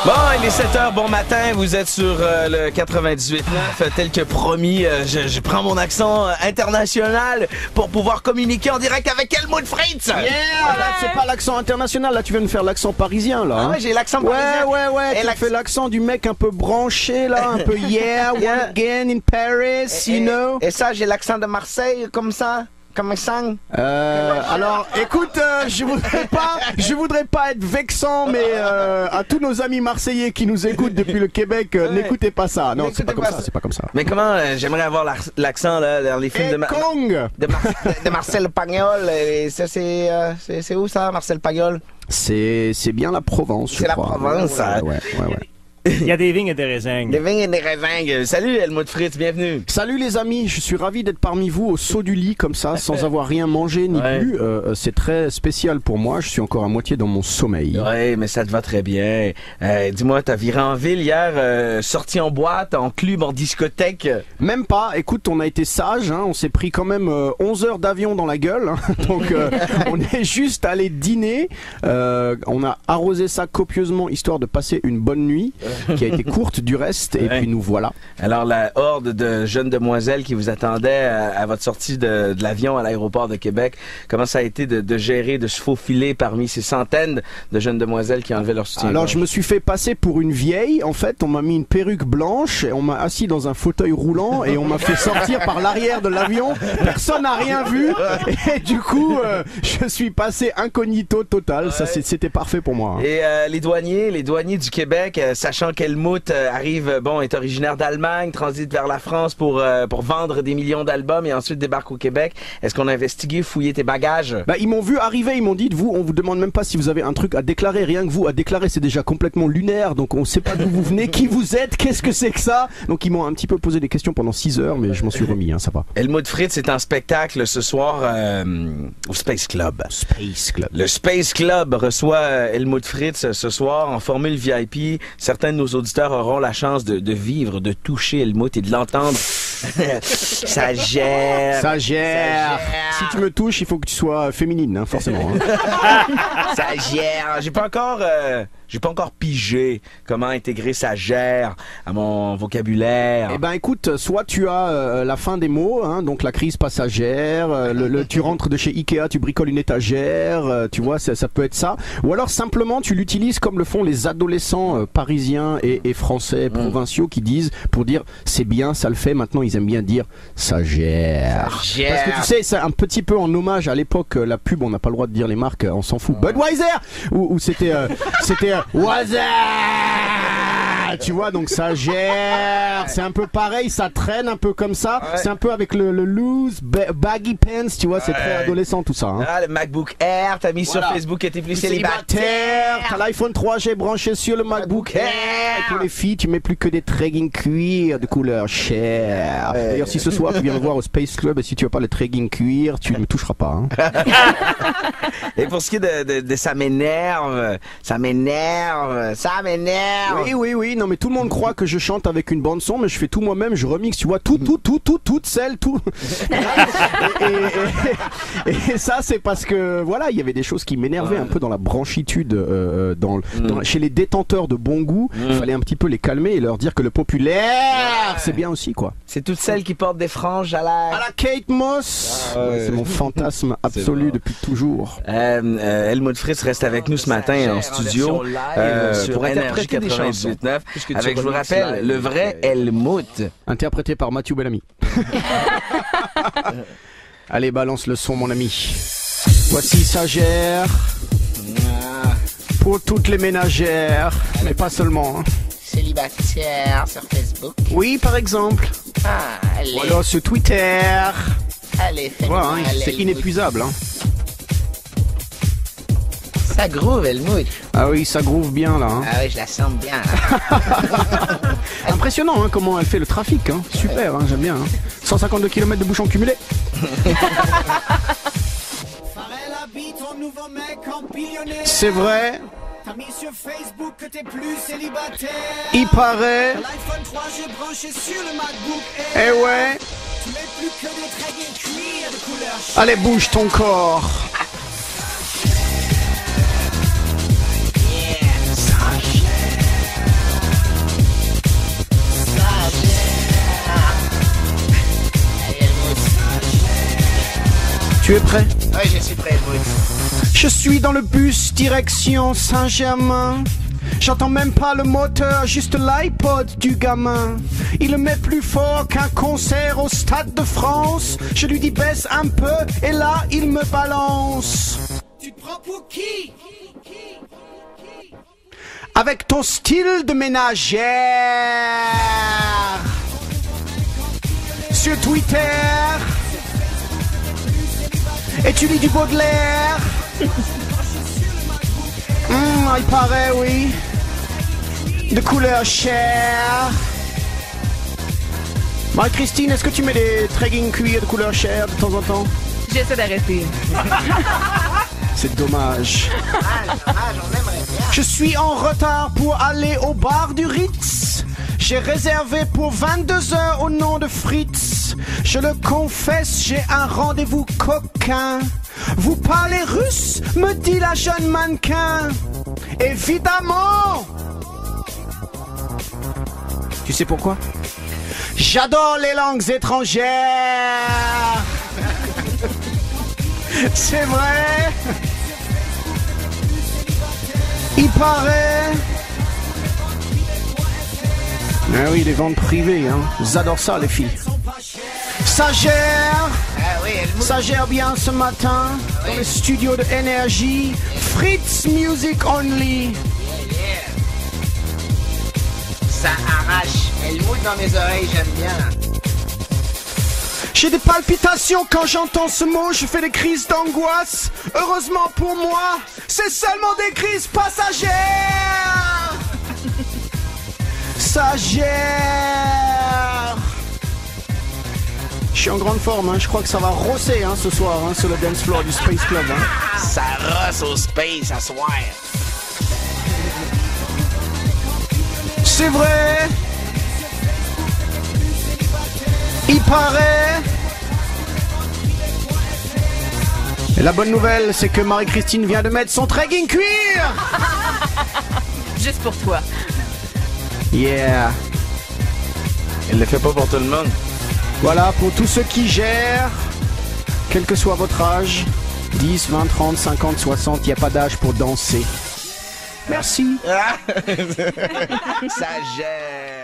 Bon, il est 7h, bon matin, vous êtes sur le 98.9, tel que promis, je prends mon accent international pour pouvoir communiquer en direct avec Helmut Fritz. Yeah, là c'est pas l'accent international, là tu viens de faire l'accent parisien là. Ah ouais, j'ai l'accent parisien. Ouais, tu fais l'accent du mec un peu branché là, un peu yeah, one again in Paris, you know. Et ça, j'ai l'accent de Marseille comme ça. Comme un sang. Alors, écoute, je voudrais pas être vexant, mais à tous nos amis marseillais qui nous écoutent depuis le Québec, n'écoutez pas ça. Non, c'est pas comme ça. Mais comment j'aimerais avoir l'accent là dans les films de Marcel Pagnol. Et ça, c'est où ça, Marcel Pagnol? C'est bien la Provence, je crois. C'est la Provence, ça. Ouais. Il y a des vignes et des raisins. Des vignes et des raisins. Salut Helmut Fritz, bienvenue. Salut les amis, je suis ravi d'être parmi vous au saut du lit comme ça, sans avoir rien mangé ni bu. C'est très spécial pour moi, je suis encore à moitié dans mon sommeil. Ouais, mais ça te va très bien. Dis-moi, t'as viré en ville hier, sorti en boîte, en club, en discothèque? Même pas, écoute, on a été sage, hein, on s'est pris quand même 11 heures d'avion dans la gueule, hein, donc on est juste allé dîner, on a arrosé ça copieusement histoire de passer une bonne nuit. Qui a été courte du reste, et puis nous voilà. Alors la horde de jeunes demoiselles qui vous attendaient à votre sortie de l'avion à l'aéroport de Québec, comment ça a été de gérer, de se faufiler parmi ces centaines de jeunes demoiselles qui enlevaient leur soutien? Alors je me suis fait passer pour une vieille, en fait on m'a mis une perruque blanche, et on m'a assis dans un fauteuil roulant, et on m'a fait sortir par l'arrière de l'avion, personne n'a rien vu, et du coup je suis passé incognito total, ça c'était parfait pour moi. Et les douaniers du Québec, sachant qu'Helmut est originaire d'Allemagne, transite vers la France pour vendre des millions d'albums et ensuite débarque au Québec. Est-ce qu'on a investigué, fouillé tes bagages? Ils m'ont vu arriver, ils m'ont dit, on vous demande même pas si vous avez un truc à déclarer, rien que vous à déclarer c'est déjà complètement lunaire, donc on sait pas d'où vous venez, qui vous êtes, qu'est-ce que c'est que ça? Donc ils m'ont un petit peu posé des questions pendant 6 heures, mais je m'en suis remis, hein, ça va. Helmut Fritz est en spectacle ce soir au Space Club. Le Space Club reçoit Helmut Fritz ce soir en formule VIP. Certains de nos auditeurs auront la chance de vivre, de toucher Helmut et de l'entendre. Ça gère. Si tu me touches, il faut que tu sois féminine, hein, forcément. Hein. Ça gère. J'ai pas encore pigé comment intégrer ça gère à mon vocabulaire. Eh ben écoute, soit tu as la fin des mots, hein, donc la crise passagère, tu rentres de chez Ikea, tu bricoles une étagère, tu vois, ça peut être ça. Ou alors simplement tu l'utilises comme le font les adolescents parisiens et français provinciaux qui disent, pour dire c'est bien, ça le fait, maintenant ils aiment bien dire ça gère. Parce que tu sais, c'est un petit peu en hommage à l'époque, la pub, on n'a pas le droit de dire les marques, on s'en fout. Budweiser ou c'était Waza, tu vois, donc ça gère, c'est un peu pareil, ça traîne un peu comme ça, c'est un peu avec le loose, baggy pants, tu vois, c'est très adolescent tout ça. Hein. Ah, le MacBook Air, t'as mis sur Facebook que t'es plus célibataire. T'as l'iPhone 3G branché sur le MacBook Air. Et pour les filles, tu mets plus que des treggings cuir de couleur chair. D'ailleurs, si ce soir tu viens me voir au Space Club et si tu veux pas les treggings cuir, tu ne me toucheras pas. Hein. Et pour ce qui est de ça m'énerve. Oui, non mais tout le monde croit que je chante avec une bande son, mais je fais tout moi-même, je remixe, tu vois, tout, celle, tout. et ça c'est parce que voilà, il y avait des choses qui m'énervaient un peu dans la branchitude, chez les détenteurs de bon goût, il fallait un petit peu les calmer et leur dire que le populaire, c'est bien aussi quoi. C'est toutes celles qui portent des franges à la Kate Moss. C'est mon fantasme absolu depuis toujours. Helmut Fritz reste avec nous ce matin en studio pour interpréter des chansons. Avec, je vous rappelle, le vrai Helmut. Interprété par Mathieu Bellamy. Allez, balance le son, mon ami. Voici ça gère. Pour toutes les ménagères, mais pas seulement. Hein. Célibataire sur Facebook. Oui, par exemple. Allez. Ou alors sur Twitter. Allez, fais-moi. Ouais, hein, c'est inépuisable. Hein. Ça groove, Helmut. Ah oui, ça groove bien là. Hein. Ah oui, je la sens bien. Impressionnant hein, comment elle fait le trafic. Hein. Super, hein, j'aime bien. Hein. 152 km de bouchons cumulés. C'est vrai. T'as mis sur Facebook que t'es plus célibataire. Il paraît. L'iPhone 3G branché sur le MacBook Air. Eh ouais. Tu mets plus que des treggings cuir de couleur. Allez, bouge ton corps. es prêt? Oui, je suis prêt, Helmut. Je suis dans le bus direction Saint-Germain. J'entends même pas le moteur, juste l'iPod du gamin. Il le met plus fort qu'un concert au Stade de France. Je lui dis baisse un peu et là il me balance. Tu te prends pour qui? Avec ton style de ménagère. Sur Twitter. Et tu lis du Baudelaire. Il paraît, oui. De couleur chair. Marie-Christine, est-ce que tu mets des treggings cuir de couleur chair de temps en temps? J'essaie d'arrêter. C'est dommage. Je suis en retard pour aller au bar du Ritz. J'ai réservé pour 22h au nom de Fritz. Je le confesse, j'ai un rendez-vous coquin. Vous parlez russe, me dit la jeune mannequin. Évidemment. Tu sais pourquoi? J'adore les langues étrangères. C'est vrai. Il paraît. Ah oui, les ventes privées, hein. J'adore ça, les filles. Ça gère. Ah oui, Helmut. Ça gère bien ce matin dans le studio de Énergie. Fritz Music Only. Ça arrache. Helmut dans mes oreilles, j'aime bien. J'ai des palpitations quand j'entends ce mot, je fais des crises d'angoisse. Heureusement pour moi, c'est seulement des crises passagères. Ça gère. Je suis en grande forme, hein. Je crois que ça va rosser hein, ce soir hein, sur le dance floor du Space Club. Hein. Ça rosse au space à soir. C'est vrai. Il paraît. Et la bonne nouvelle, c'est que Marie-Christine vient de mettre son tregging cuir. Juste pour toi. Yeah. Elle le fait pas pour tout le monde. Voilà, pour tous ceux qui gèrent, quel que soit votre âge, 10, 20, 30, 50, 60, il n'y a pas d'âge pour danser. Merci. Ça gère.